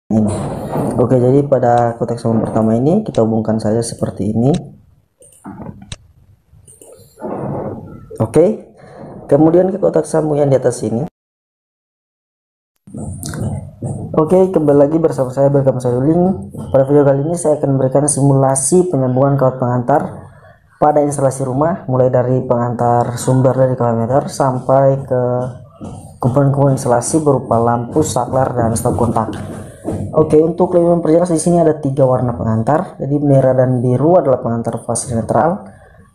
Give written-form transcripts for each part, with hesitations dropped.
ini. Oke, jadi pada kotak sambung pertama ini kita hubungkan saja seperti ini. Oke, kemudian ke kotak sambung yang di atas ini. Oke, kembali lagi bersama saya Bergam Sayuling. Pada video kali ini saya akan memberikan simulasi penyambungan kawat pengantar pada instalasi rumah, mulai dari pengantar sumber dari kilometer sampai ke komponen-komponen instalasi berupa lampu, saklar, dan stop kontak. Oke, untuk lebih memperjelas di sini ada 3 warna pengantar. Jadi merah dan biru adalah pengantar fase netral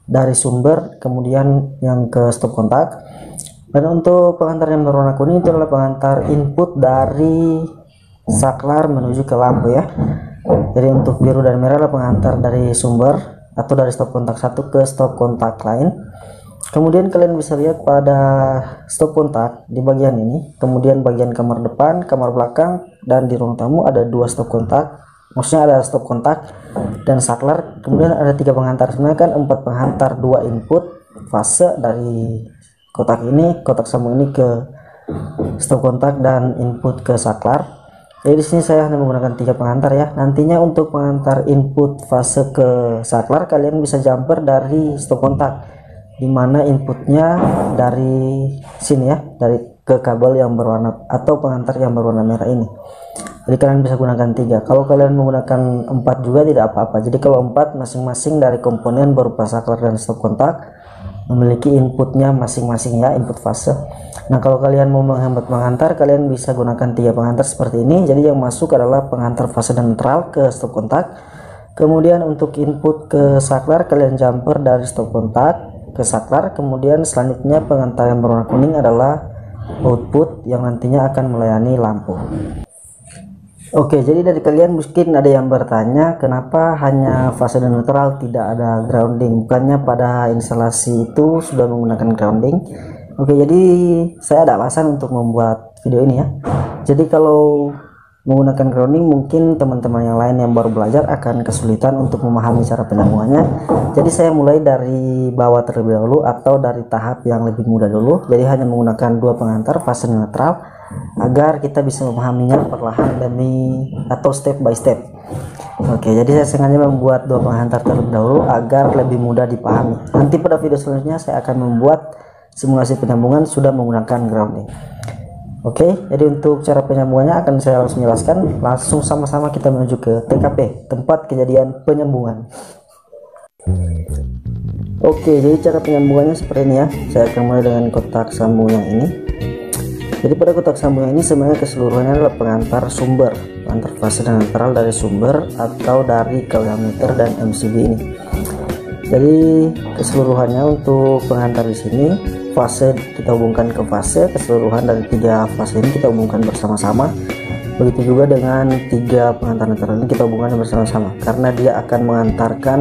dari sumber, kemudian yang ke stop kontak. Dan untuk pengantar yang berwarna kuning itu adalah pengantar input dari saklar menuju ke lampu ya. Jadi untuk biru dan merah adalah pengantar dari sumber atau dari stop kontak satu ke stop kontak lain. Kemudian kalian bisa lihat pada stop kontak di bagian ini, kemudian bagian kamar depan, kamar belakang, dan di ruang tamu ada 2 stop kontak. Maksudnya ada stop kontak dan saklar. Kemudian ada 3 pengantar. Sebenarnya kan 4 pengantar, 2 input fase dari kotak ini, kotak sambung ini ke stop kontak dan input ke saklar. Jadi di sini saya hanya menggunakan 3 pengantar ya. Nantinya untuk pengantar input fase ke saklar kalian bisa jumper dari stop kontak, dimana inputnya dari sini ya, dari ke kabel yang berwarna atau pengantar yang berwarna merah ini. Jadi kalian bisa gunakan 3. Kalau kalian menggunakan 4 juga tidak apa-apa. Jadi kalau 4 masing-masing dari komponen berupa saklar dan stop kontak memiliki inputnya masing-masing ya, input fase. Nah, kalau kalian mau menghemat pengantar, kalian bisa gunakan 3 pengantar seperti ini. Jadi yang masuk adalah pengantar fase dan netral ke stop kontak. Kemudian untuk input ke saklar kalian jumper dari stop kontak ke saklar. Kemudian selanjutnya pengantar yang berwarna kuning adalah output yang nantinya akan melayani lampu. Oke, jadi dari kalian mungkin ada yang bertanya kenapa hanya fase dan netral, tidak ada grounding. Bukannya pada instalasi itu sudah menggunakan grounding. Oke, jadi saya ada alasan untuk membuat video ini ya. Jadi kalau menggunakan grounding mungkin teman-teman yang lain yang baru belajar akan kesulitan untuk memahami cara penyambungannya. Jadi saya mulai dari bawah terlebih dahulu atau dari tahap yang lebih mudah dulu. Jadi hanya menggunakan 2 pengantar fase dan netral agar kita bisa memahaminya perlahan demi atau step by step. Oke, jadi saya sengaja membuat 2 pengantar terlebih dahulu agar lebih mudah dipahami. Nanti pada video selanjutnya saya akan membuat simulasi penyambungan sudah menggunakan grounding. Oke, jadi untuk cara penyambungannya akan saya langsung jelaskan. Langsung sama-sama kita menuju ke TKP, tempat kejadian penyambungan. Oke, jadi cara penyambungannya seperti ini ya. Saya akan mulai dengan kotak sambung yang ini. Jadi pada kotak sambung ini sebenarnya keseluruhannya adalah pengantar sumber, pengantar fase dan netral dari sumber atau dari kilometer dan MCB ini. Jadi keseluruhannya untuk pengantar di sini, fase kita hubungkan ke fase, keseluruhan dari 3 fase ini kita hubungkan bersama-sama. Begitu juga dengan 3 pengantar netral ini kita hubungkan bersama-sama, karena dia akan mengantarkan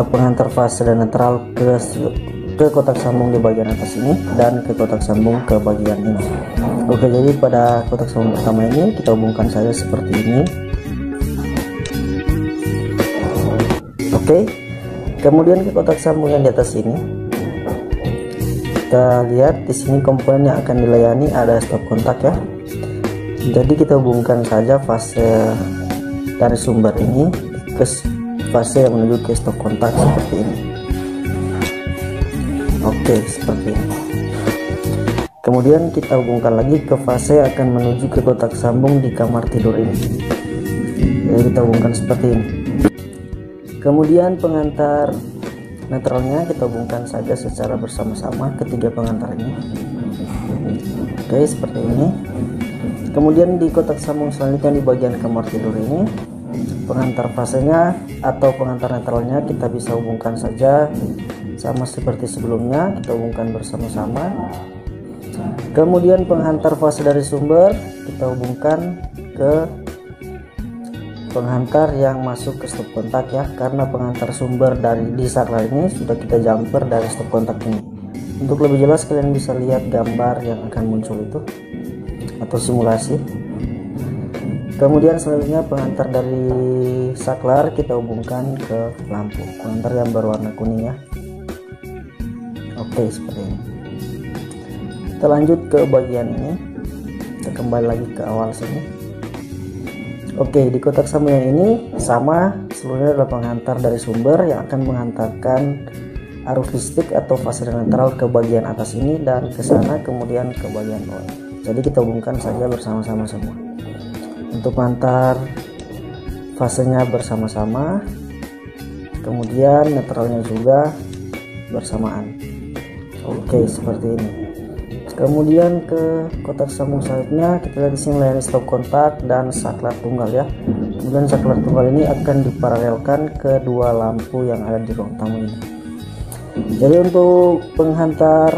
pengantar fase dan netral ke kotak sambung di bagian atas ini dan ke kotak sambung ke bagian ini. Oke, jadi pada kotak sambung pertama ini kita hubungkan saja seperti ini. Oke, kemudian ke kotak sambung yang di atas ini kita lihat di sini komponen yang akan dilayani ada stop kontak ya. Jadi kita hubungkan saja fase dari sumber ini ke fase yang menuju ke stop kontak seperti ini. Oke, seperti ini. Kemudian kita hubungkan lagi ke fase yang akan menuju ke kotak sambung di kamar tidur ini. Jadi kita hubungkan seperti ini. Kemudian pengantar netralnya kita hubungkan saja secara bersama-sama ketiga pengantar ini. Oke, seperti ini. Kemudian di kotak sambung selanjutnya di bagian kamar tidur ini, pengantar fasenya atau pengantar netralnya kita bisa hubungkan saja sama seperti sebelumnya, kita hubungkan bersama-sama. Kemudian penghantar fase dari sumber kita hubungkan ke penghantar yang masuk ke stop kontak ya, karena penghantar sumber dari di saklar ini sudah kita jumper dari stop kontak ini. Untuk lebih jelas kalian bisa lihat gambar yang akan muncul itu atau simulasi. Kemudian selanjutnya pengantar dari saklar kita hubungkan ke lampu, pengantar yang berwarna kuning ya. Oke, seperti ini. Kita lanjut ke bagian ini, kita kembali lagi ke awal sini. Oke, di kotak sambung yang ini sama, seluruhnya adalah penghantar dari sumber yang akan menghantarkan arus listrik atau fase netral ke bagian atas ini dan ke sana, kemudian ke bagian bawah. Jadi kita hubungkan saja bersama-sama semua. Untuk penghantar fasenya bersama-sama, kemudian netralnya juga bersamaan. Oke, seperti ini. Kemudian ke kotak sambung selanjutnya, kita lihat di sini melayani stop kontak dan saklar tunggal ya. Kemudian saklar tunggal ini akan diparalelkan ke dua lampu yang ada di ruang tamu ini. Jadi untuk penghantar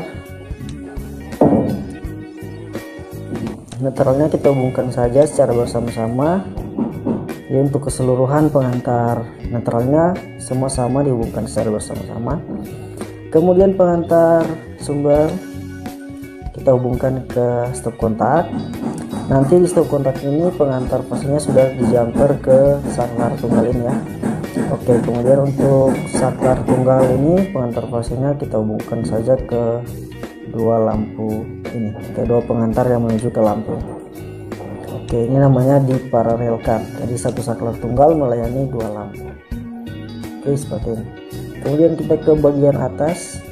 netralnya kita hubungkan saja secara bersama-sama. Jadi untuk keseluruhan penghantar netralnya semua sama dihubungkan secara bersama-sama. Kemudian penghantar sumber kita hubungkan ke stop kontak. Nanti di stop kontak ini penghantar fasenya sudah dijumper ke saklar tunggal ini ya. Oke, kemudian untuk saklar tunggal ini penghantar fasenya kita hubungkan saja ke dua lampu ini, ke dua penghantar yang menuju ke lampu. Oke, ini namanya diparalelkan. Jadi satu saklar tunggal melayani dua lampu. Oke, seperti ini. Kemudian kita ke bagian atas.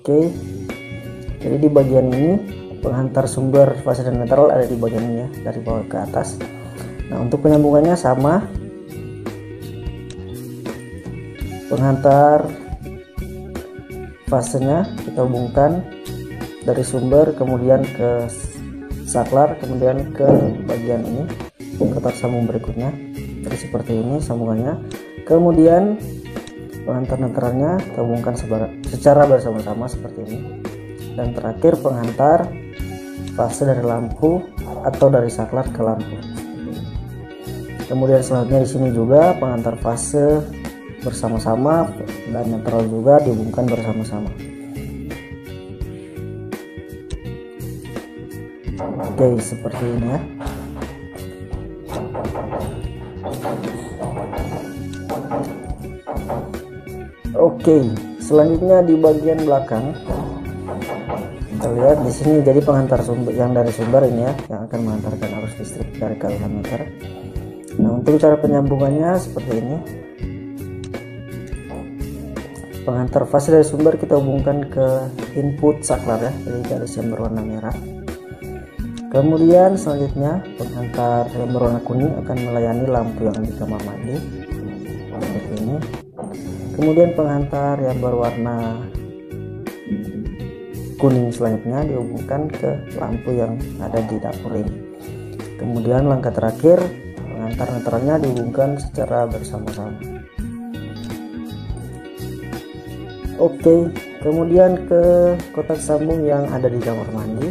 Oke, jadi di bagian ini penghantar sumber fase dan netral ada di bagian ini ya, dari bawah ke atas. Nah, untuk penyambungannya sama, penghantar fasenya kita hubungkan dari sumber kemudian ke saklar, kemudian ke bagian ini kotak sambung berikutnya. Jadi seperti ini sambungannya. Kemudian penghantar netralnya kita hubungkan secara bersama-sama seperti ini. Dan terakhir penghantar fase dari lampu atau dari saklar ke lampu. Kemudian selanjutnya di sini juga penghantar fase bersama-sama dan netral juga dihubungkan bersama-sama. Oke, seperti ini ya. Oke, selanjutnya di bagian belakang kita lihat di sini jadi penghantar sumber yang dari sumber ini ya, yang akan menghantarkan arus listrik dari KWH meter. Nah, untuk cara penyambungannya seperti ini. Penghantar fase dari sumber kita hubungkan ke input saklar ya, jadi garis yang berwarna merah. Kemudian selanjutnya penghantar yang berwarna kuning akan melayani lampu yang di kamar mandi seperti ini. Kemudian penghantar yang berwarna kuning selanjutnya dihubungkan ke lampu yang ada di dapur ini. Kemudian langkah terakhir penghantar netralnya dihubungkan secara bersama-sama. Oke, kemudian ke kotak sambung yang ada di kamar mandi.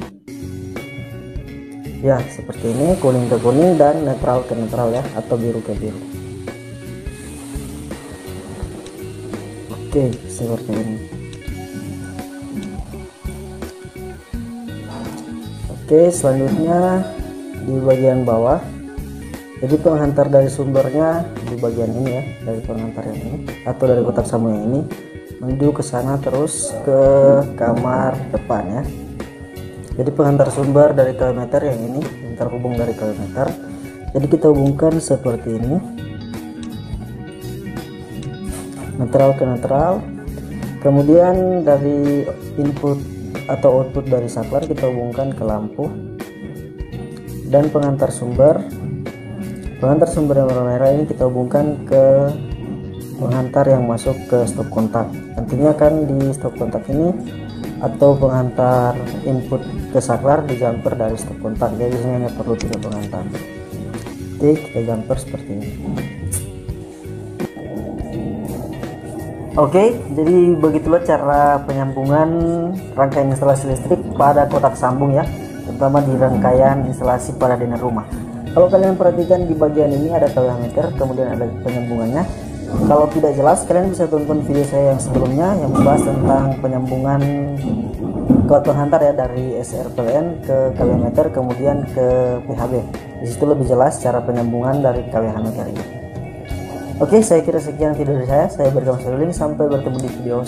Ya, seperti ini, kuning ke kuning dan netral ke netral ya, atau biru ke biru. Oke, seperti ini. Oke, selanjutnya di bagian bawah. Jadi penghantar dari sumbernya di bagian ini ya, dari penghantar yang ini atau dari kotak sambung yang ini menuju ke sana terus ke kamar depan ya. Jadi penghantar sumber dari KW meter yang ini yang terhubung dari KW meter. Jadi kita hubungkan seperti ini. Netral ke netral. Kemudian dari input atau output dari saklar kita hubungkan ke lampu. Dan penghantar sumber yang warna merah ini kita hubungkan ke penghantar yang masuk ke stop kontak. Nantinya kan di stop kontak ini atau penghantar input ke saklar di jumper dari stop kontak. Jadi sini hanya perlu 3 penghantar. Oke, kita jumper seperti ini. Oke, jadi begitulah cara penyambungan rangkaian instalasi listrik pada kotak sambung ya, terutama di rangkaian instalasi pada dinner rumah. Kalau kalian perhatikan di bagian ini ada KWH meter, kemudian ada penyambungannya. Kalau tidak jelas, kalian bisa tonton video saya yang sebelumnya yang membahas tentang penyambungan kawat penghantar ya dari SRPLN ke KWH meter kemudian ke PHB. Di situ lebih jelas cara penyambungan dari KWH meter ini. Oke, saya kira sekian video dari saya. Saya Bergam Seruling. Sampai bertemu di video